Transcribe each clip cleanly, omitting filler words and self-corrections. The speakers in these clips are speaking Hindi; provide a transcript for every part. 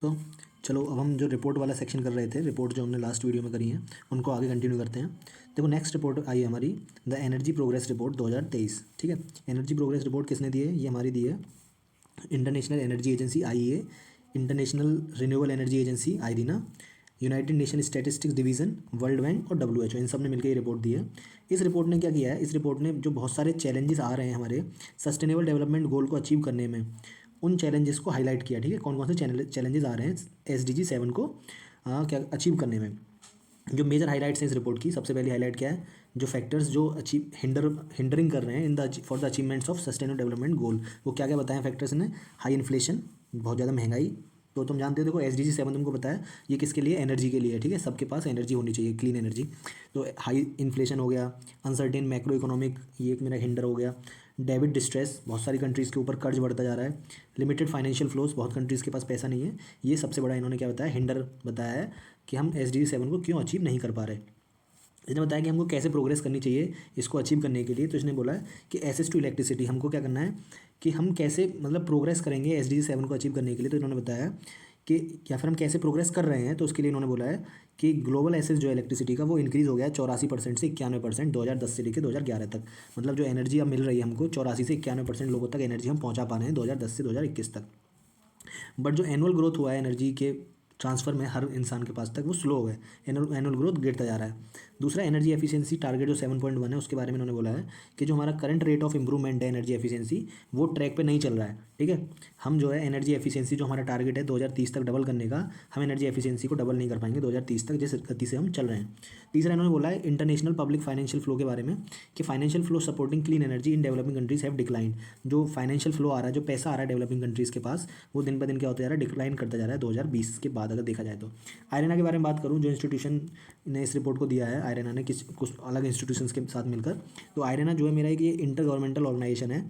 तो चलो अब हम जो रिपोर्ट वाला सेक्शन कर रहे थे, रिपोर्ट जो हमने लास्ट वीडियो में करी है उनको आगे कंटिन्यू करते हैं। देखो नेक्स्ट रिपोर्ट आई है हमारी द एनर्जी प्रोग्रेस रिपोर्ट 2023। ठीक है, एनर्जी प्रोग्रेस रिपोर्ट किसने दी है? ये हमारी दी है international energy agency IEA, international renewable energy agency IRENA, United nation statistics division, world bank और WHO, इन सब ने मिलकर ये रिपोर्ट दी है। इस रिपोर्ट ने क्या किया है? इस रिपोर्ट ने जो बहुत सारे चैलेंजेस आ रहे हैं हमारे सस्टेनेबल डेवलपमेंट गोल को अचीव करने में, उन चैलेंजेस को हाईलाइट किया। ठीक है, कौन कौन से चैलेंजेस आ रहे हैं SDG 7 को क्या अचीव करने में। जो मेजर हाईलाइट्स हैं इस रिपोर्ट की, सबसे पहली हाईलाइट क्या है? जो फैक्टर्स जो अचीव हिंडरिंग कर रहे हैं in the for the achievements of sustainable development goal, वो क्या क्या बताएं फैक्टर्स ने? हाई इन्फ्लेशन, बहुत ज़्यादा महंगाई, तो तुम जानते हो, देखो SDG 7 तुमको बताया ये किसके लिए? एनर्जी के लिए। ठीक है, सबके पास एनर्जी होनी चाहिए, क्लीन एनर्जी। तो हाई इन्फ्लेशन हो गया, अनसर्टेन मैक्रो इकोनॉमिक, ये एक मेरा हिंडर हो गया। डेबिट डिस्ट्रेस, बहुत सारी कंट्रीज़ के ऊपर कर्ज बढ़ता जा रहा है। लिमिटेड फाइनेंशियल फ्लोज, बहुत कंट्रीज़ के पास पैसा नहीं है। ये सबसे बड़ा इन्होंने क्या बताया? हिंडर बताया है कि हम SDG 7 को क्यों अचीव नहीं कर पा रहे। इसने बताया कि हमको कैसे प्रोग्रेस करनी चाहिए इसको अचीव करने के लिए। तो इसने बोला है कि एसेस टू इलेक्ट्रिसिटी, हमको क्या करना है कि हम कैसे मतलब प्रोग्रेस करेंगे SDG 7 को अचीव करने के लिए। तो इन्होंने बताया कि या फिर हम कैसे प्रोग्रेस कर रहे हैं, तो उसके लिए इन्होंने बोला है कि ग्लोबल एसेस जो है इलेक्ट्रिसिटी का, वो इंक्रीज़ हो गया है 84% से 91% 2010 से लेकर 2011 तक। मतलब जो एनर्जी अब मिल रही है हमको, 84 से 91% लोगों तक एनर्जी हम पहुंचा पा रहे हैं 2010 से 2021 तक। बट जो एनुअल ग्रोथ हुआ है एनर्जी के ट्रांसफ़र में हर इंसान के पास तक, वो स्लो हो गया, एनुअल ग्रोथ गिरता जा रहा है। दूसरा, एनर्जी एफिशिएंसी टारगेट जो 7.1 है, उसके बारे में उन्होंने बोला है कि जो हमारा करंट रेट ऑफ इंप्रूवमेंट है एनर्जी एफिशिएंसी, वो ट्रैक पे नहीं चल रहा है। ठीक है, हम जो है एनर्जी एफिशिएंसी जो हमारा टारगेट है 2030 तक डबल करने का, हम एनर्जी एफिशिएंसी को डबल नहीं कर पाएंगे 2030 तक, जिस गति से हम चल रहे हैं। तीसरा, इन्होंने बोला है इंटरनेशनल पब्लिक फाइनेंशियल फ्लो के बारे में कि financial flow supporting clean energy in developing countries have declined. जो फाइनेंशियल फ्लो आ रहा है, जो पैसा आ रहा है डेवलपिंग कंट्रीज़ के पास, वो दिन ब दिन क्या होता जा रहा है? डिक्लाइन करता जा रहा है 2020 के बाद, अगर देखा जाए तो। आयरना के बारे में बात करूं, जो इंस्टीट्यूशन ने इस रिपोर्ट को दिया है, आयरना ने कुछ अलग इंस्टीट्यूशंस के साथ मिलकर। तो आयरना जो है मेरा एक ये इंटर गवर्नमेंटल ऑर्गेनाइजेशन है।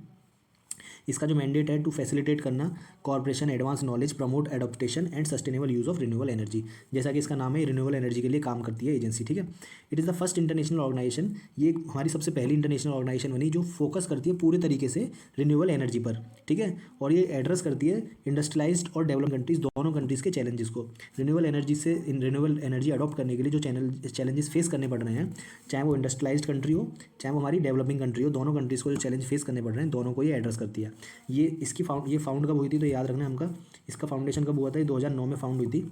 इसका जो मैंडेट है टू फैसिलिटेट करना corporation advance knowledge, promote adaptation and sustainable use of renewable energy. जैसा कि इसका नाम है, रिन्यूएबल एनर्जी के लिए काम करती है एजेंसी। ठीक है, it is the first international organisation, ये हमारी सबसे पहली इंटरनेशनल ऑर्गेनाइजेशन बनी जो फोकस करती है पूरे तरीके से रिन्यूएबल एनर्जी पर। ठीक है, और ये एड्रेस करती है इंडस्ट्रियलाइज्ड और डेवलप कंट्रीज़, दोनों कंट्रीज़ के चैलेंजेस को। रिन्यूएबल एनर्जी से रिन्यूएबल एनर्जी अडॉप्ट करने के लिए जो चैलेंजेस फेस करने पड़ रहे हैं, चाहे वो इंडस्ट्रियलाइज्ड कंट्री हो, चाहे वो हमारी डेवलपिंग कंट्री हो, दोनों कंट्रीज़ को जो चैलेंज फेस करने पड़ रहे हैं, दोनों को ये एड्रेस करती है। ये फाउंड कब हुई थी? तो याद रखना हमका, इसका फाउंडेशन कब हुआ था? ये 2009 में फाउंड हुई थी,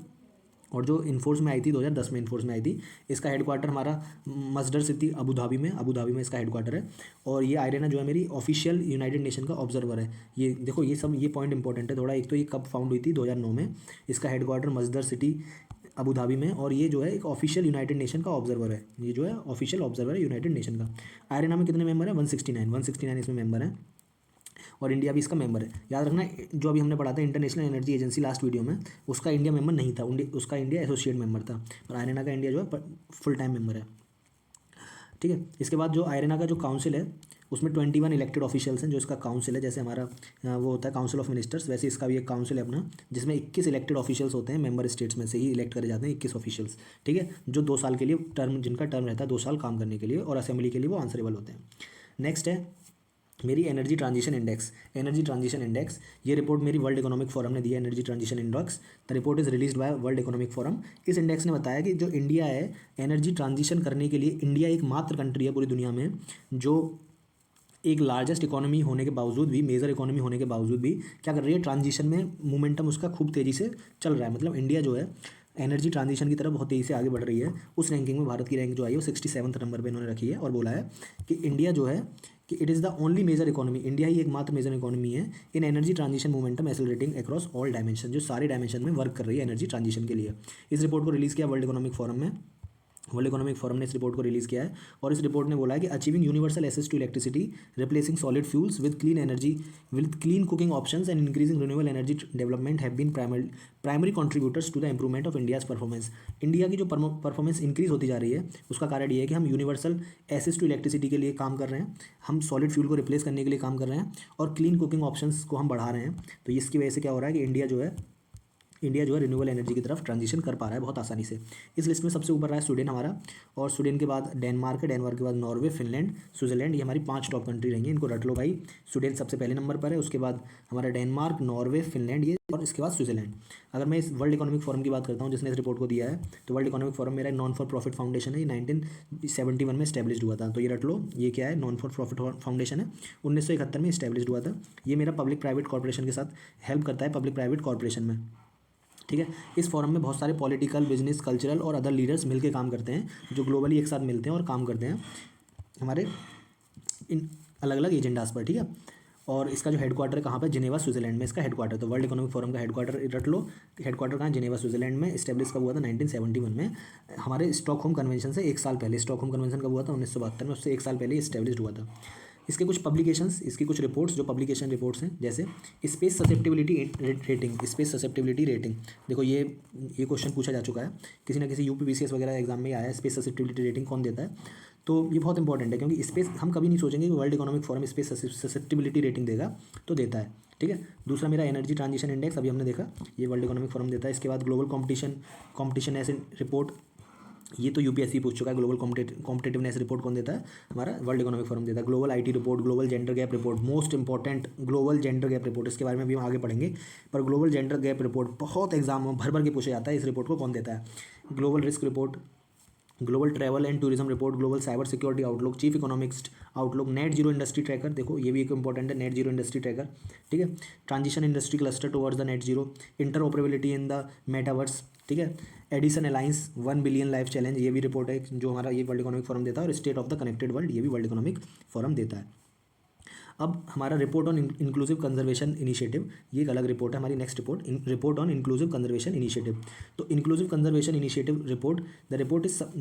और जो इन्फोर्स में आई थी 2010 में इन्फोर्स में आई थी। इसका हेडक्वार्टर हमारा मस्डर सिटी अबू धाबी में इसका हेडक्वार्टर है। और ये आयरना जो है मेरी ऑफिशियल यूनाइटेड नेशन का ऑब्जर्वर है। ये देखो, ये पॉइंट इंपॉर्टेंट है थोड़ा। एक तो ये कब फाउंड हुई थी? 2009 में। इसका हेडक्वार्टर मस्दर सिटी अबू धाबी में, और ये जो है एक ऑफिशियल यूनाइटेड नेशन का ऑब्जर्वर है। ये जो है ऑफिशियल ऑब्जर्वर है यूनाइटेड नेशन का। आयरना में कितने मेंबर हैं? 169 इसमें मेंबर हैं, और इंडिया भी इसका मेंबर है। याद रखना, जो अभी हमने पढ़ा था international energy agency last video में, उसका इंडिया मेंबर नहीं था, उसका इंडिया एसोसिएट मेंबर था, और आयरना का इंडिया जो है फुल टाइम मेंबर है। ठीक है, इसके बाद जो आयरना का जो काउंसिल है, उसमें 21 इलेक्टेड ऑफिशियल्स हैं। जो इसका काउंसिल है, जैसे हमारा वो होता है काउंसिल ऑफ मिनिस्टर्स, वैसे इसका भी एक काउंसिल है अपना, जिसमें 21 इलेक्टेड ऑफिशियल्स होते हैं। मेंबर स्टेट्स में से ही इलेक्ट करे जाते हैं 21 ऑफिशियल्स। ठीक है, जो 2 साल के लिए जिनका टर्म रहता है 2 साल काम करने के लिए, और असेंबली के लिए वो आंसरेबल होते हैं। नेक्स्ट है मेरी एनर्जी ट्रांजिशन इंडेक्स। ये रिपोर्ट मेरी वर्ल्ड इकोनॉमिक फोरम ने दी है, energy transition index. The report is released by world economic forum. इस इंडेक्स ने बताया कि जो इंडिया है, एनर्जी ट्रांजिशन करने के लिए इंडिया एकमात्र कंट्री है पूरी दुनिया में जो एक लार्जेस्ट इकोनॉमी होने के बावजूद भी, मेजर इकोनॉमी होने के बावजूद भी क्या कर रही है? ट्रांजिशन में मोमेंटम उसका खूब तेज़ी से चल रहा है। मतलब इंडिया जो है एनर्जी ट्रांजिशन की तरफ बहुत तेज़ी से आगे बढ़ रही है। उस रैंकिंग में भारत की रैंक जो आई है वो 67वें नंबर पे इन्होंने रखी है, और बोला है कि इंडिया जो है कि it is the only major economy, India ही एकमात्र मेजर इकोनॉमी है in energy transition momentum accelerating across all dimension, जो सारे डायमेंशन में वर्क कर रही है एनर्जी ट्रांजिशन के लिए। इस रिपोर्ट को रिलीज़ किया वर्ल्ड इकोनॉमिक फोरम में। वर्ल्ड इकोनॉमिक फोरम ने इस रिपोर्ट को रिलीज़ किया है, और इस रिपोर्ट ने बोला है कि achieving universal access to electricity, replacing solid fuels with clean energy, with clean cooking options and increasing renewable energy development have been primary contributors to the improvement of India's performance. India की जो परफॉर्मेंस इंक्रीज होती जा रही है, उसका कारण ये है कि हम यूनिवर्सल एक्सेस टू इलेक्ट्रिसिटी के लिए काम कर रहे हैं, हम सॉलिड फ्यूल को रिप्लेस करने के लिए काम कर रहे हैं, और क्लीन कुकिंग ऑप्शंस को हम बढ़ा रहे हैं। तो इसकी वजह से क्या हो रहा है कि इंडिया जो है इंडिया जो है रिन्यूएबल एनर्जी की तरफ ट्रांजिशन कर पा रहा है बहुत आसानी से। इस लिस्ट में सबसे ऊपर रहा है स्वीडन हमारा, और स्वीडन के बाद डेनमार्क है, डेनमार्क के बाद नॉर्वे, फिनलैंड, स्विट्जरलैंड, ये हमारी 5 टॉप कंट्री रहेंगी, इनको रट लो भाई। स्वीडन सबसे पहले नंबर पर है, उसके बाद हमारा डेनमार्क, नॉर्वे, फिनलैंड ये, और इसके बाद स्विट्जरलैंड। अगर मैं इस वर्ल्ड इकोनॉमिक फोरम की बात करता हूँ जिसने इस रिपोर्ट को दिया है, तो वर्ल्ड इकोनॉमिक फोरम मेरा नॉन फॉर प्रॉफिट फाउंडेशन है, ये 1971 में स्टैब्लिश्ड हुआ था, तो ये रट लो, ये क्या है, नॉन फॉर प्रॉफिट फाउंडेशन है, 1971 में स्टैब्लिश्ड हुआ था। ये मेरा पब्लिक प्राइवेट कॉर्पोरेशन के साथ हेल्प करता है, पब्लिक प्राइवेट कॉर्पोरेशन में, ठीक है। इस फोरम में बहुत सारे पॉलिटिकल, बिजनेस, कल्चरल और अदर लीडर्स मिलकर काम करते हैं, जो ग्लोबली एक साथ मिलते हैं और काम करते हैं हमारे इन अलग अलग एजेंडास पर, ठीक है। और इसका जो हेडक्वार्टर कहाँ पर, जिनेवा स्विट्जरलैंड में इसका हेडक्वार्टर। तो वर्ल्ड इकोनॉमिक फोरम का हेडक्वार्टर रट लो, हेडक्वार्टर कहाँ, जिनेवा स्विट्जरलैंड में। इस्टेब्लिश कब हुआ था, 1971 में, हमारे स्टॉकहोम कन्वेंशन से एक साल पहले। स्टॉकहोम कन्वेंशन कब हुआ था, 1972 में, उससे एक साल पहले इस्टेब्लिश हुआ था। इसके कुछ पब्लिकेशंस, इसकी कुछ रिपोर्ट्स, जो पब्लिकेशन रिपोर्ट्स हैं, जैसे space susceptibility rating, space susceptibility rating. देखो ये क्वेश्चन पूछा जा चुका है, किसी ना किसी यूपीपीसीएस वगैरह एग्जाम में आया है, स्पेस ससेप्टिबिलिटी रेटिंग कौन देता है। तो ये बहुत इंपॉर्टेंट है, क्योंकि स्पेस, हम कभी नहीं सोचेंगे कि world economic forum space susceptibility rating देगा, तो देता है, ठीक है। दूसरा मेरा एनर्जी ट्रांजिशन इंडेक्स, अभी हमने देखा, ये वर्ल्ड इकोनॉमिक फोरम देता है। इसके बाद ग्लोबल कॉम्पिटिशन रिपोर्ट, ये तो यूपीएससी पूछ चुका है। ग्लोबल कॉम्पिटेटिवनेस रिपोर्ट कौन देता है, हमारा वर्ल्ड इकोनॉमिक फोरम देता है। Global IT report, global gender gap report, most important global gender gap report, इसके बारे में भी हम आगे पढ़ेंगे, पर ग्लोबल जेंडर गैप रिपोर्ट बहुत एग्जाम में भर भर के पूछा जाता है। इस रिपोर्ट को कौन देता है, global risk report, global travel and tourism report, global cyber security outlook, chief economist outlook, net zero industry tracker, देखो ये भी एक इंपॉर्टेंट है, नेट जीरो इंडस्ट्री ट्रैकर, ठीक है। Transition industry cluster towards the net zero, interoperability in the metaverse, ठीक है। Edison alliance 1 billion life challenge, ये भी रिपोर्ट है जो हमारा ये वर्ल्ड इकोनॉमिक फोरम देता है। और state of the connected world, ये भी वर्ल्ड इकोनॉमिक फोरम देता है। अब हमारा report on inclusive conservation initiative, ये एक अलग रिपोर्ट है हमारी। Next report on inclusive conservation initiative. तो inclusive conservation initiative report, the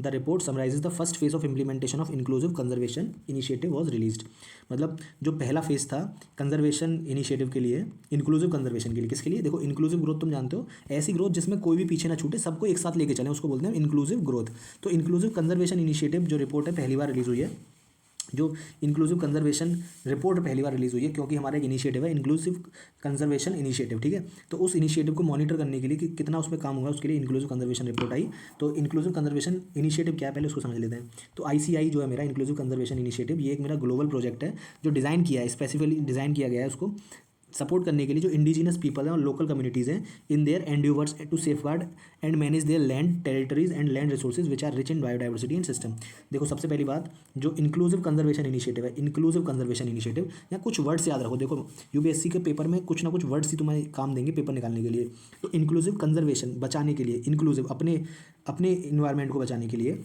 report summarises the first phase of implementation of inclusive conservation initiative was released. मतलब जो पहला फेज था कंजर्वेशन इनिशिएटिव के लिए, इंक्लूसिव कंजर्वेशन के लिए, किसके लिए, देखो इंक्लूसिव ग्रोथ तुम जानते हो, ऐसी ग्रोथ जिसमें कोई भी पीछे ना छूटे, सबको एक साथ लेके चलें, उसको बोलते हैं इंक्लूसिव ग्रोथ। तो इंक्लूसिव कंजर्वेशन इनिशिएटिव जो रिपोर्ट है पहली बार रिलीज हुई है, जो इंक्लूसिव कंजर्वेशन रिपोर्ट पहली बार रिलीज हुई है, क्योंकि हमारा एक इनिशिएटिव है इंक्लूसिव कंजर्वेशन इनिशिएटिव, ठीक है। तो उस इनिशिएटिव को मॉनिटर करने के लिए कि कितना उसमें काम हुआ, उसके लिए इंक्लूसिव कंजर्वेशन रिपोर्ट आई। तो इंक्लूसिव कंजर्वेशन इनिशिएटिव क्या है, पहले उसको समझ लेते हैं। तो आईसीआई जो है मेरा इंक्लूसिव कंजर्वेशन इनिशिएटिव, ये एक मेरा ग्लोबल प्रोजेक्ट है, जो डिज़ाइन किया है, स्पेसिफिकली डिज़ाइन किया गया है उसको सपोर्ट करने के लिए जो इंडिजिनस पीपल हैं और लोकल कम्युनिटीज़ हैं in their endeavours to safeguard and manage their land territories and land resources which are rich in biodiversity and system. देखो सबसे पहली बात, जो इंक्लूसिव कंजर्वेशन इनिशिएटिव है, इंक्लूसिव कंजर्वेशन इनिशिएटिव, या कुछ वर्ड्स याद रखो। देखो यूपीएससी के पेपर में कुछ ना कुछ वर्ड्स ही तुम्हें काम देंगे पेपर निकालने के लिए। तो इंक्लूसिव कंजर्वेशन, बचाने के लिए, इंक्लूसिव अपने अपने इन्वायरमेंट को बचाने के लिए,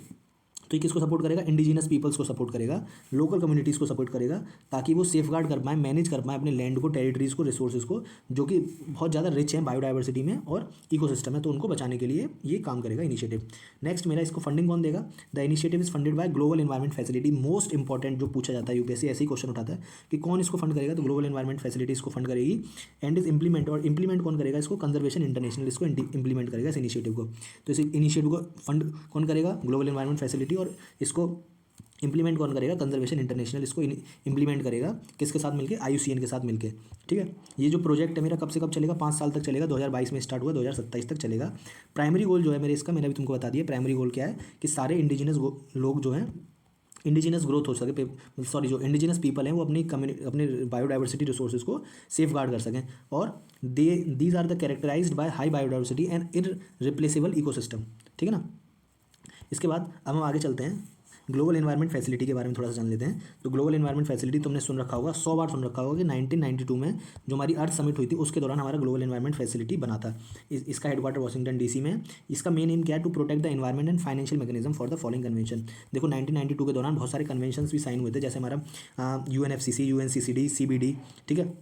तो ये किसको सपोर्ट करेगा, इंडिजिनस पीपल्स को सपोर्ट करेगा, लोकल कम्युनिटीज़ को सपोर्ट करेगा, ताकि वो सेफ गार्ड कर पाएँ, मैनेज कर पाएँ अपने लैंड को, टेरिटरीज़ को, रिसोर्सेज को, जो कि बहुत ज़्यादा रिच हैं बायोडाइवर्सिटी में और इकोसिस्टम है, तो उनको बचाने के लिए ये काम करेगा इनिशिएटिव। नेक्स्ट मेरा, इसको फंडिंग कौन देगा, the initiative is funded by global environment facility. Most important जो पूछा जाता है यूपीएससी, ऐसे ही क्वेश्चन उठाता है कि कौन इसको फंड करेगा, तो ग्लोबल एनवायरमेंट फैसिलिटी इसको फंड करेगी। एंड इज इंप्लीमेंट, और इंप्लीमेंट कौन करेगा इसको, कंजर्वेशन इंटरनेशनल इसको इंप्लीमेंट करेगा इस इनिशिएटिव को। तो इस इनिशिएटिव को फंड कौन करेगा, ग्लोबल एनवायरमेंट फैसिलिटी, और इसको इंप्लीमेंट कौन करेगा, कंजर्वेशन इंटरनेशनल इसको इंप्लीमेंट करेगा, किसके साथ मिलके, आईयूसीएन के साथ मिलके, ठीक है। ये जो प्रोजेक्ट है मेरा कब से कब चलेगा, 5 साल तक चलेगा, 2022 में स्टार्ट हुआ, 2027 तक चलेगा। प्राइमरी गोल जो है मेरे इसका, मैंने भी तुमको बता दिया, प्राइमरी गोल क्या है कि सारे इंडिजिनस लोग जो हैं, इंडिजिनस ग्रोथ हो सके, सॉरी जो इंडिजिनस पीपल हैं वो अपने बायोडाइवर्सिटी रिसोर्सेज को सेफ गार्ड कर सकें, और these are the characterised by high biodiversity and irreplaceable ecosystem, ठीक है ना। इसके बाद अब हम आगे चलते हैं, ग्लोबल एनवायरनमेंट फैसिलिटी के बारे में थोड़ा सा जान लेते हैं। तो ग्लोबल एनवायरनमेंट फैसिलिटी तुमने सुन रखा होगा, 100 बार सुन रखा होगा कि 1992 में जो हमारी अर्थ समिट हुई थी उसके दौरान हमारा ग्लोबल एनवायरनमेंट फैसिलिटी बना था। इसका हेडक्वार्टर वाशिंगटन डीसी में है। इसका मेन एम क्या है, to protect the environment and financial mechanism for the following convention. देखो 1992 के दौरान बहुत सारे कन्वेंशन भी साइन हुए थे, जैसे हमारा यूएनएफसीसी, यूएनसीसीडी, सीबीडी, ठीक है।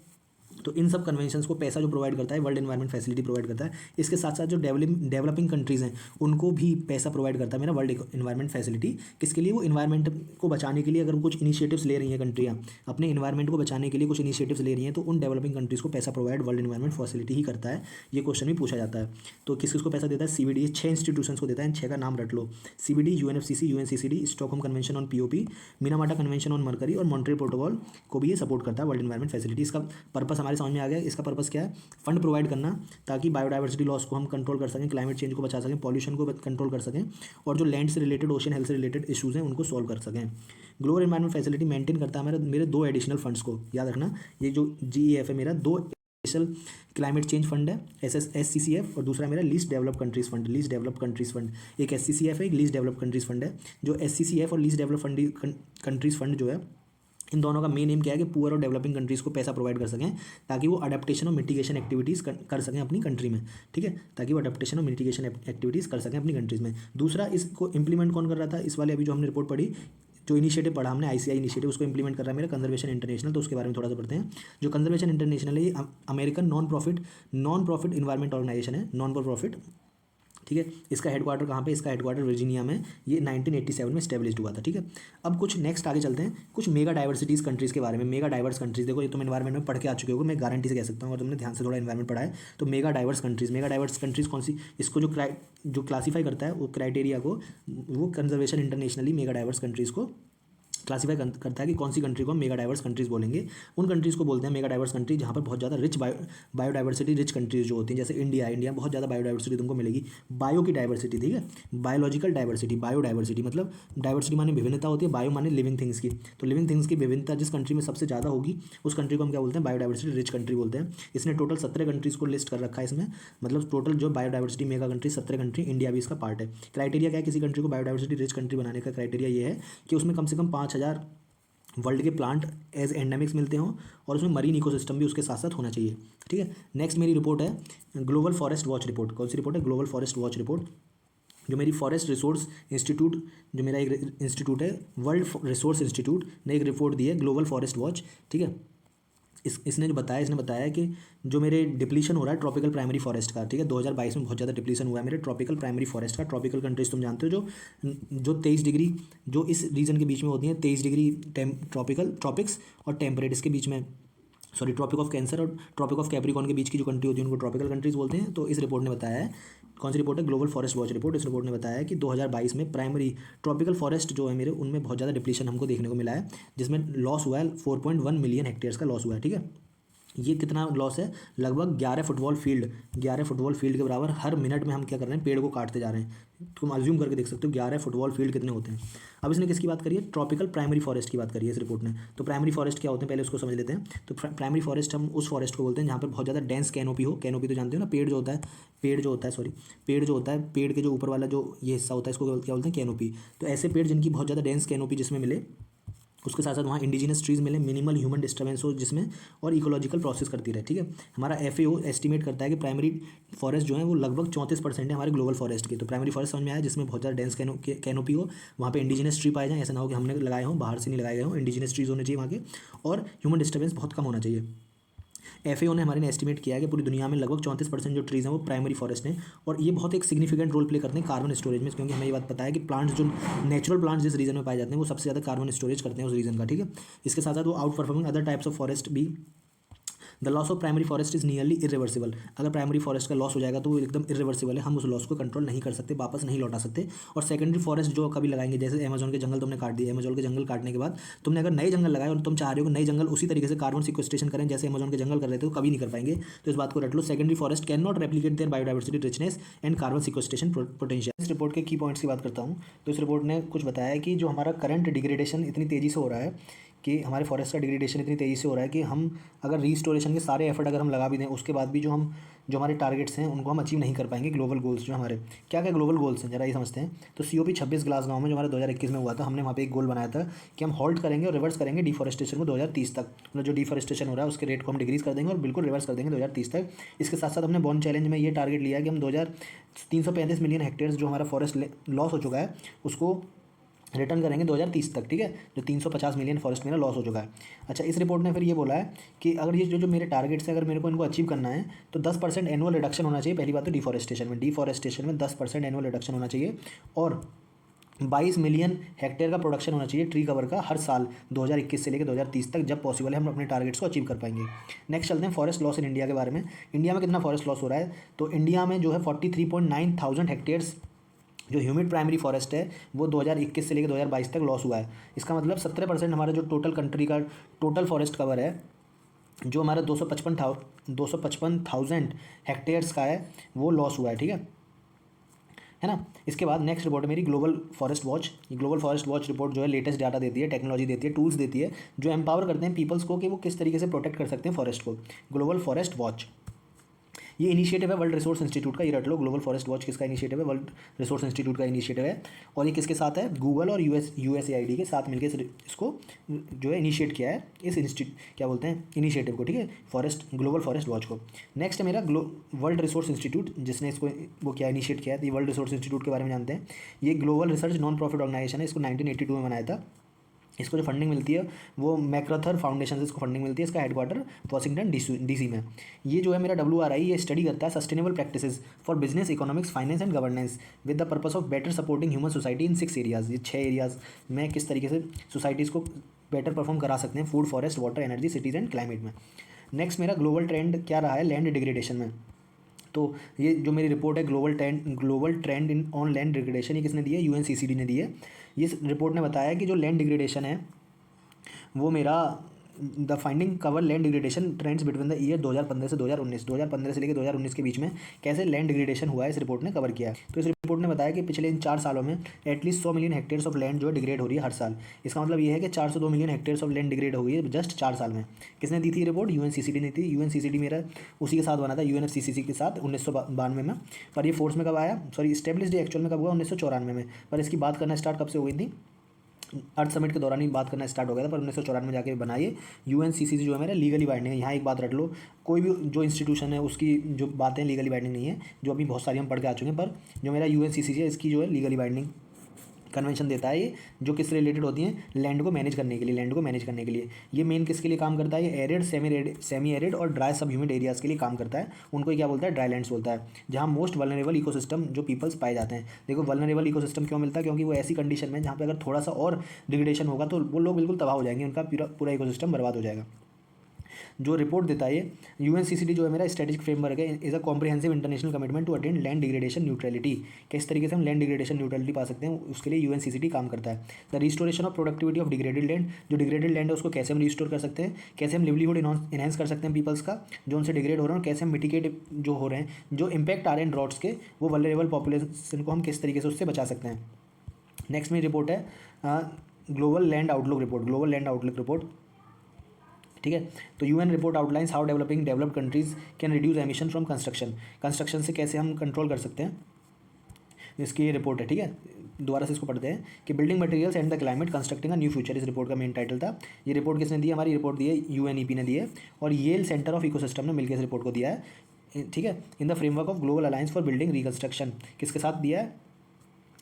तो इन सब कन्वेंशंस को पैसा जो प्रोवाइड करता है वर्ल्ड एनवायरमेंट फैसिलिटी प्रोवाइड करता है। इसके साथ साथ जो डेवलपिंग कंट्रीज़ हैं उनको भी पैसा प्रोवाइड करता है मेरा वर्ल्ड एनवायरमेंट फैसिलिटी। किसके लिए, वो इन्वायरमेंट को बचाने के लिए, अगर कुछ इनिशिएटिव्स ले रही हैं कंट्रियाँ अपने इन्वायरमेंट को बचाने के लिए कुछ इनिशिएटिव्स ले रही हैं, तो उन डेवलपिंग कंट्रीज़ को पैसा प्रोवाइड वर्ल्ड एनवायरमेंट फैसिलिटी ही करता है। ये क्वेश्चन भी पूछा जाता है। तो किस किस को पैसा देता है, सीबीडी 6 इंस्टीट्यूशंस को देता है, 6 का नाम रट लो, CBD, UNFCCC, UNCCD, Stockholm convention on POP, Minamata convention on mercury और मॉन्ट्रियल प्रोटोकॉल को भी ये सपोर्ट करता है वर्ल्ड एनवायरमेंट फैसिलिटी। इसका पर्पस हमारे हमारे समझ में आ गया इसका पर्पस क्या है, फंड प्रोवाइड करना ताकि बायोडाइवर्सिटी लॉस को हम कंट्रोल कर सकें, क्लाइमेट चेंज को बचा सकें, पॉल्यूशन को कंट्रोल कर सकें और जो लैंड से रिलेटेड, ओशन हेल्थ से रिलेटेड इशूज़ हैं उनको सॉल्व कर सकें। ग्लोबल एनवायरमेंट फैसिलिटी मेंटेन करता है मेरे 2 एडिशनल फंड्स को, याद रखना ये जो GEF है मेरा 2 स्पेशल क्लाइमेट चेंज फंड है SCCF, और दूसरा मेरा least develop countries fund, least develop countries fund. एक SCCF है, एक लीस्ट डेवलप कंट्रीज फंड है। जो SCCF और लीस्ट डेवलप कंट्रीज फंड जो है, इन दोनों का मेन एम क्या है कि पुअर और डेवलपिंग कंट्रीज़ को पैसा प्रोवाइड कर सकें ताकि वो अडेप्टेशन और मिटिगेशन एक्टिविटीज़ कर सकें अपनी कंट्री में, ठीक है, ताकि वो अडेप्टेशन और मिटिगेशन एक्टिविटीज़ कर सकें अपनी कंट्रीज़ में। दूसरा, इसको इंप्लीमेंट कौन कर रहा था, इस वाले अभी जो हमने रिपोर्ट पढ़ी, जो इनिशिएटिव पढ़ा हमने ICI इनिशिएटिव, उसको इंप्लीमेंट कर रहा है मेरा कंजर्वेशन इंटरनेशनल। तो उसके बारे में थोड़ा सा पढ़ते हैं। जो कंजर्वेशन इंटरनेशनल है ये American non profit environment organisation है, नॉन फॉर प्रॉफिट, ठीक है। इसका हेडक्वार्टर कहाँ पे, इसका हेडक्वार्टर वर्जीनिया में, ये 1987 में एस्टेब्लिश हुआ था, ठीक है। अब कुछ नेक्स्ट आगे चलते हैं, कुछ मेगा डाइवर्सिटीज़ कंट्रीज़ के बारे में। मेगा डाइवर्स कंट्रीज़, देखो ये तुम एनवायरमेंट में पढ़ के आ चुके हो, मैं गारंटी से कह सकता हूँ अगर तुमने ध्यान से थोड़ा एनवायरमेंट पढ़ा है तो। मेगा डाइवर्स कंट्रीज़ कौन सी, इसको जो क्लासीफाई करता है वो क्राइटेरिया को, वो conservation internationally mega diverse countries को क्लासीफाई करता है कि कौन सी कंट्री को हम मेगा डाइवर्स कंट्रीज़ बोलेंगे। उन कंट्रीज़ को बोलते हैं मेगा डाइवर्स कंट्री जहाँ पर बहुत ज़्यादा बायोडाइवर्सिटी रिच कंट्रीज जो होती हैं, जैसे इंडिया बहुत ज़्यादा बायोडाइवर्सिटी तुमको मिलेगी। बायो की डाइवर्सिटी, ठीक है, बायोलॉजिकल डाइवर्सिटी, बायोडाइवर्सिटी मतलब डाइवर्सिटी माने विभिन्नता होती है, बायो माने लिविंग थिंग्स की। तो लिविंग थिंग्स की विभिन्नता जिस कंट्री में सबसे ज़्यादा होगी उस कंट्री को हम क्या बोलते हैं, बायोडाइवर्सिटी रिच कंट्री बोलते हैं। इसने टोटल 17 कंट्रीज़ को लिस्ट कर रखा है इसमें, मतलब टोटल जो biodiversity mega country 17 country, India भी इसका पार्ट है। क्राइटेरिया क्या है किसी कंट्री को बायोडाइवर्सिटी रिच कंट्री बनाने का, क्राइटेरिया ये है कि उसमें कम से कम 5000 वर्ल्ड के प्लांट एज एंडेमिक्स मिलते हों और उसमें मरीन इकोसिस्टम भी उसके साथ साथ होना चाहिए, ठीक है। नेक्स्ट मेरी रिपोर्ट है ग्लोबल फॉरेस्ट वॉच रिपोर्ट। कौन सी रिपोर्ट है, ग्लोबल फॉरेस्ट वॉच रिपोर्ट, जो मेरी फॉरेस्ट रिसोर्स इंस्टीट्यूट, जो मेरा एक इंस्टीट्यूट है वर्ल्ड रिसोर्स इंस्टीट्यूट ने एक रिपोर्ट दी है ग्लोबल फॉरेस्ट वॉच, ठीक है। इसने बताया कि जो मेरे डिप्लीशन हो रहा है ट्रॉपिकल प्राइमरी फॉरेस्ट का, ठीक है, 2022 में बहुत ज़्यादा डिप्लीशन हुआ है मेरे ट्रॉपिकल प्राइमरी फॉरेस्ट का। ट्रॉपिकल कंट्रीज तुम जानते हो जो 23 डिग्री जो इस रीजन के बीच में होती हैं, 23 डिग्री ट्रॉपिक्स और टेम्परेट इसके बीच में, सॉरी, ट्रॉपिक ऑफ कैंसर और ट्रॉपिक ऑफ कैप्रिकॉर्न के बीच की जो कंट्री होती है उनको ट्रॉपिकल कंट्रीज बोलते हैं। तो इस रिपोर्ट ने बताया है, कौन सी रिपोर्ट है, ग्लोबल फॉरेस्ट वॉच रिपोर्ट। इस रिपोर्ट ने बताया है कि 2022 में प्राइमरी ट्रॉपिकल फॉरेस्ट जो है मेरे, उनमें बहुत ज़्यादा डिप्लीशन हमको देखने को मिला है, जिसमें लॉस हुआ है 4.1 मिलियन हेक्टेयर्स का लॉस हुआ है, ठीक है। ये कितना लॉस है, लगभग 11 फुटबॉल फील्ड के बराबर हर मिनट में हम क्या कर रहे हैं, पेड़ को काटते जा रहे हैं। तुम अज्यूम करके देख सकते हो 11 फुटबॉल फील्ड कितने होते हैं। अब इसने किसकी बात करी है, ट्रॉपिकल प्राइमरी फॉरेस्ट की बात करी है इस रिपोर्ट ने। तो प्राइमरी फॉरेस्ट क्या होते हैं पहले उसको समझ लेते हैं। तो प्राइमरी फॉरेस्ट हम उस फॉरेस्ट को बोलते हैं जहाँ पर बहुत ज़्यादा डेंस कैनोपी हो। कैनोपी तो जानते हो ना, पेड़ जो होता है, पेड़ के जो ऊपर वाला जो ये हिस्सा होता है इसको क्या बोलते हैं, कैनोपी। तो ऐसे पेड़ जिनकी बहुत ज़्यादा डेंस कैनोपी जिसमें मिले, उसके साथ साथ वहाँ इंडिजिनस ट्रीज़ मिले, मिनिमल ह्यूमन डिस्टर्बेंस हो जिसमें, और इकोलॉजिकल प्रोसेस करती रहे, ठीक है। हमारा FAO एस्टिमेट करता है कि प्राइमरी फॉरेस्ट जो है वो लगभग 34% है हमारे ग्लोबल फॉरेस्ट की। तो प्राइमरी फॉरेस्ट समझ में आया जिसमें बहुत ज़्यादा डेंस कैनोपी हो, वहाँ पे इंडिजिनस ट्री पाए जाएँ, ऐसा ना हो कि हमने लगाए हों, बाहर से नहीं लगाए गए हों, इंडिजिनस ट्रीज़ होने चाहिए वहाँ के, और ह्यूमन डिस्टर्बेंस बहुत कम होना चाहिए। FAO ने हमारे ने एस्टिमेट किया है कि पूरी दुनिया में लगभग 34% जो ट्रीज़ हैं वो प्राइमरी फॉरेस्ट हैं, और ये बहुत एक सिग्निफिकेंट रोल प्ले करते हैं कार्बन स्टोरेज में, क्योंकि हमें ये बात पता है कि प्लांट्स जो नेचुरल प्लांट्स जिस रीजन में पाए जाते हैं वो सबसे ज़्यादा कार्बन स्टोरेज करते हैं उस रीजन का, ठीक है। इसके साथ साथ वो outperforming other types of forest भी। The loss of primary forest is nearly irreversible. अगर प्राइमरी फॉरेस्ट का लॉस हो जाएगा तो वो एकदम इरिवर्सिबल है, हम उस लॉस को कंट्रोल नहीं कर सकते, वापस नहीं लौटा सकते। और सेकेंडरी फॉरेस्ट जो कभी लगाएंगे, जैसे अमेजोन के जंगल तुमने काट दिए, अमेजोन के जंगल काटने के बाद तुमने अगर नए जंगल लगाए और तुम चाह रहे हो कि नए जंगल उसी तरीके से कार्बन सिक्वेस्ट्रेशन करें जैसे अमेजोन के जंगल कर रहे थे, तो कभी नहीं कर पाएंगे। तो इस बात को रट लो, secondary forest can not replicate their biodiversity richness and carbon sequestration potential. इस रिपोर्ट के की पॉइंट्स की बात करता हूँ तो इस रिपोर्ट ने कुछ बताया कि जो हमारा करंट डिग्रेडेशन इतनी तेज़ी से हो रहा है, कि हमारे फॉरेस्ट का डिग्रेडेशन इतनी तेज़ी से हो रहा है कि हम अगर रीस्टोरेशन के सारे एफर्ट अगर हम लगा भी दें उसके बाद भी जो हमारे टारगेट्स हैं उनको हम अचीव नहीं कर पाएंगे। ग्लोबल गोल्स जो हमारे क्या क्या ग्लोबल गोल्स हैं जरा ये समझते हैं। तो COP 26 ग्लासगो में जो हमारा 2021 में हुआ था, हमने वहाँ पे एक गोल बनाया था कि हम हॉल्ट करेंगे और रिवर्स करेंगे डिफॉरेस्टेशन को 2030 तक। मतलब जो डिफॉरेस्टेशन हो रहा है उसके रेट को हम डिक्रीज़ कर देंगे और बिल्कुल रिवर्स कर देंगे 2030 तक। इसके साथ साथ हमने बॉर्न चैलेंज में ये टारगेट लिया कि हम 335 मिलियन हेक्टेयर्स जो हमारा फॉरेस्ट लॉस हो चुका है उसको रिटर्न करेंगे 2030 तक, ठीक है। जो 350 मिलियन फॉरेस्ट मेरा लॉस हो चुका है। अच्छा, इस रिपोर्ट ने फिर ये बोला है कि अगर ये जो मेरे टारगेट्स हैं अगर मेरे को इनको अचीव करना है तो 10% एनुअल रिडक्शन होना चाहिए। पहली बात तो डिफॉरेस्टेशन में 10% एनुअल रिडक्शन होना चाहिए, और 22 मिलियन हेक्टेयर का प्रोडक्शन होना चाहिए ट्री कवर का हर साल 2021 से लेकर 2030 तक। जब पॉसिबल है हम अपने टारगेट्स को अचीव कर पाएंगे। नेक्स्ट चलते हैं फॉरेस्ट लॉस इन इंडिया के बारे में। इंडिया में कितना फॉरेस्ट लॉस हो रहा है, तो इंडिया में जो है 43.9 थाउजेंड हेक्टेयर्स जो ह्यूमिड प्राइमरी फॉरेस्ट है वो 2021 से लेकर 2022 तक लॉस हुआ है। इसका मतलब 17% हमारा जो टोटल कंट्री का टोटल फॉरेस्ट कवर है जो हमारा 255,000 हेक्टेयर्स का है वो लॉस हुआ है ना। इसके बाद नेक्स्ट रिपोर्ट है मेरी ग्लोबल फॉरेस्ट वॉच। ये ग्लोबल फॉरेस्ट वॉच रिपोर्ट जो है लेटेस्ट डाटा देती है, टेक्नोलॉजी देती है, टूल्स देती है जो एम्पावर करते हैं पीपल्स को कि वो किस तरीके से प्रोटेक्ट कर सकते हैं फॉरेस्ट को। ग्लोबल फॉरेस्ट वॉच ये इनिशिएटिव है वर्ल्ड रिसोर्स इंस्टीट्यूट का, ये रट लो। ग्लोबल फॉरेस्ट वॉच किसका इनिशिएटिव है? वर्ल्ड रिसोर्स इंस्टीट्यूट का इनिशिएटिव है। और ये किसके साथ है? गूगल और USAID के साथ मिलकर इसको जो है इनिशिएट किया है, इस क्या बोलते हैं इनिशिएटिव को, ठीक है, ग्लोबल फॉरेस्ट वॉच को। नेक्स्ट है मेरा वर्ल्ड रिसोर्स इंस्टीट्यूट, जिसने इसको वो क्या इनिशिएट किया है। ये वर्ल्ड रिसोर्स इंस्टीट्यूट के बारे में जानते हैं। ये global research non profit organisation है, इसको 1982 में बनाया था। इसको जो फंडिंग मिलती है वो मैक्रथर फाउंडेशन से इसको फंडिंग मिलती है। इसका हेडक्वार्टर वाशिंगटन DC में। ये जो है मेरा WRI ये स्टडी करता है sustainable practices for business, economics, finance and governance with the purpose of better supporting human society in 6 areas. ये 6 एरियाज में किस तरीके से सोसाइटीज़ को बेटर परफॉर्म करा सकते हैं food, forest, water, energy, cities and climate में। नेक्स्ट मेरा ग्लोबल ट्रेंड क्या रहा है लैंड डिग्रेडेशन में। तो ये जो मेरी रिपोर्ट है global trend in on land degradation, ये किसने दी है? UNCCD ने दी है। ये रिपोर्ट ने बताया कि जो लैंड डिग्रेडेशन है वो मेरा the finding cover land degradation trends between the year 2015 से 2019, 2015 से लेकर 2019 के बीच में कैसे लैंड डिग्रेडेशन हुआ है, इस रिपोर्ट ने कवर किया है। तो इस रिपोर्ट ने बताया कि पिछले इन 4 सालों में at least 100 million hectares of land जो है डिग्रेड हो रही है हर साल। इसका मतलब ये है कि 402 million hectares of land degrade हो गई है जस्ट 4 साल में। किसने दी थी रिपोर्ट? UNCCD ने थी। UNCCD मेरा उसी के साथ बना था, UNFCCC के साथ 1992 में। पर ये फोर्स में कब आया, सॉरी स्टेब्लिश्ड एक्चुअल में कब हुआ? 1994 में। पर इसकी बात करना स्टार्ट कब से हो गई थी? अर्थ समिट के दौरान ही बात करना स्टार्ट हो गया था, पर 1994 में जाके बनाइए। UNCCC जो है मेरा लीगली बाइंडिंग है। यहाँ एक बात रख लो, कोई भी जो इंस्टीट्यूशन है उसकी जो बातें लीगली बाइंडिंग नहीं है, जो अभी बहुत सारी हम पढ़ के आ चुके हैं। पर जो मेरा UNCCC है इसकी जो है लीगली बाइंडिंग कन्वेंशन देता है ये, जो किससे रिलेटेड होती हैं? लैंड को मैनेज करने के लिए। ये मेन किसके लिए काम करता है? ये एरिड, सेमी एरिड और ड्राई सब ह्यूमिड एरियाज़ के लिए काम करता है। उनको क्या बोलता है? ड्राई लैंड्स बोलता है, जहाँ मोस्ट वल्नरेबल इकोसिस्टम जो पीपल्स पाए जाते हैं। देखो वल्नरेबल इकोसिस्टम क्यों मिलता है? क्योंकि वो ऐसी कंडीशन में जहाँ पे अगर थोड़ा सा और डिग्रेडेशन होगा तो वो लोग बिल्कुल तबाह हो जाएंगे, उनका पूरा इकोसिस्टम बर्बाद हो जाएगा। जो रिपोर्ट देता है ये UNCCD जो है मेरा स्ट्रेटेजिक फ्रेमवर्क है, is a comprehensive international commitment to attain land degradation neutrality. किस तरीके से हम लैंड डिग्रेडेशन न्यूट्रलिटी पा सकते हैं, उसके लिए UNCCD काम करता है। The restoration of productivity of degraded land, जो डिग्रेडेड लैंड है उसको कैसे हम रिस्टोर कर सकते हैं, कैसे हम लिवलीहुड इनहेंस कर सकते हैं पीपल्स का जो उनसे डिग्रेड हो रहे हैं, और कैसे हम मिटिगेट जो हो रहे हैं, जो इम्पैक्ट आ रहे हैं ड्रॉट्स के, वो वल्नरेबल पॉपुलेशन को हम किस तरीके से उससे बचा सकते हैं। नेक्स्ट मेरी रिपोर्ट है ग्लोबल लैंड आउटलुक रिपोर्ट, ठीक है। तो UN report outlines how developed countries can reduce emission from construction से कैसे हम कंट्रोल कर सकते हैं, इसकी ये रिपोर्ट है, ठीक है। दोबारा से इसको पढ़ते हैं कि building materials and the climate constructing a new future, इस रिपोर्ट का मेन टाइटल था। ये रिपोर्ट किसने दी है? हमारी रिपोर्ट दी है UNEP ने दी है, और येल सेंटर ऑफ इकोसिस्टम ने मिलकर इस रिपोर्ट को दिया है, ठीक है। In the framework of global alliance for building reconstruction, किसके साथ दिया है?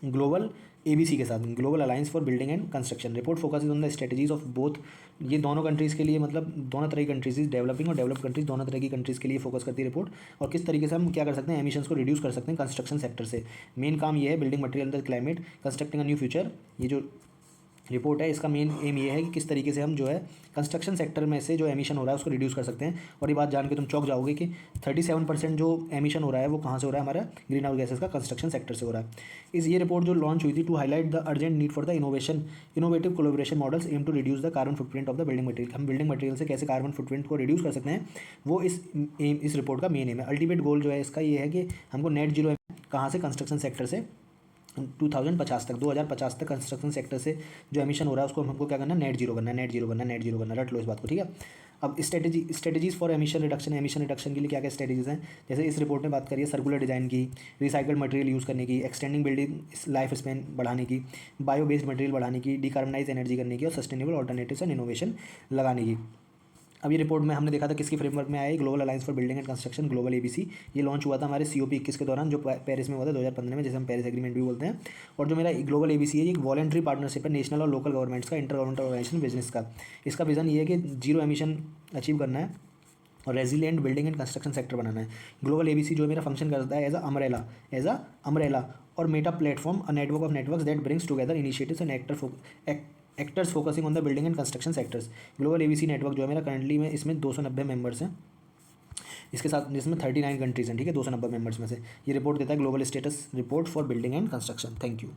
ग्लोबल ABC के साथ, global alliance for building and construction. Report focuses on the strategies of both, ये दोनों कंट्रीज़ के लिए, मतलब दोनों तरह की कंट्रीज, डेवलपिंग और डेवलप्ड कंट्रीज, दोनों तरह की कंट्रीज़ के लिए फोकस करती है रिपोर्ट। और किस तरीके से हम क्या कर सकते हैं, एमिशंस को रिड्यूस कर सकते हैं कंस्ट्रक्शन सेक्टर से। मेन काम ये है building material the climate constructing a new future. ये जो रिपोर्ट है इसका मेन एम ये है कि किस तरीके से हम जो है कंस्ट्रक्शन सेक्टर में से जो एमिशन हो रहा है उसको रिड्यूस कर सकते हैं। और ये बात जान के तुम चौंक जाओगे कि 37% जो एमिशन हो रहा है वो कहाँ से हो रहा है? हमारा ग्रीन हाउस गैसेस का कंस्ट्रक्शन सेक्टर से हो रहा है। ये रिपोर्ट जो लॉन्च हुई थी to highlight the urgent need for the innovative collaboration models aim to reduce the carbon footprint of the building material. हम बिल्डिंग मटेरियल से कैसे कार्बन फुटप्रिंट को रिड्यूस कर सकते हैं, वो इस रिपोर्ट का मेन एम है। अल्टीमेट गोल जो है इसका ये है कि हमको नेट जीरो कहाँ से? कंस्ट्रक्शन सेक्टर से 2050 तक कंस्ट्रक्शन सेक्टर से जो एमिशन हो रहा है उसको हमको क्या करना है? नेट जीरो करना। रट लो इस बात को, ठीक है। अब स्ट्रेटेजीज फॉर एमिशन रिडक्शन के लिए क्या क्या स्ट्रेटेजीज हैं? जैसे इस रिपोर्ट में बात करिए सर्कुलर डिज़ाइन की, रिसाइकल्ड मटेरियल यूज़ करने की, एक्सटेंडिंग बिल्डिंग लाइफ स्पैन बढ़ाने की, बायो बेस्ड मटेरियल बढ़ाने की, डिकार्बनाइज एनर्जी करने की, और सस्टेनेबल ऑल्टरनेटिव्स एंड इनोवेशन लगाने की। अब ये रिपोर्ट में हमने देखा था किसकी फ्रेमवर्क में आया है? Global alliance for building and construction, global ABC। ये लॉन्च हुआ था हमारे COP21 के दौरान, जो पेरिस में हुआ था 2015 में, जैसे हम पेरिस एग्रीमेंट भी बोलते हैं। और जो मेरा ग्लोबल ABC है ये एक वॉलंटरी पार्टनरशिप है नेशनल और लोकल गवर्नमेंट्स का, इंटर गवर्नमेंटल ऑर्गेनाइजेशन बिजनेस का। इसका विजन ये है कि जीरो एमिशन अचीव करना है और resilient building and construction sector बनाना है। ग्लोबल ABC जो मेरा फंक्शन करता है एज अ अम्ब्रेला और meta platform, a network of networks that brings together initiatives and actors focusing on the building and construction sectors. Global ABC network जो है मेरा करंटली में इसमें 290 मेंबर्स हैं, इसके साथ जिसमें 39 कंट्रीज हैं, ठीक है, 290 मेंबर्स में से। ये रिपोर्ट देता है global status report for building and construction. Thank you.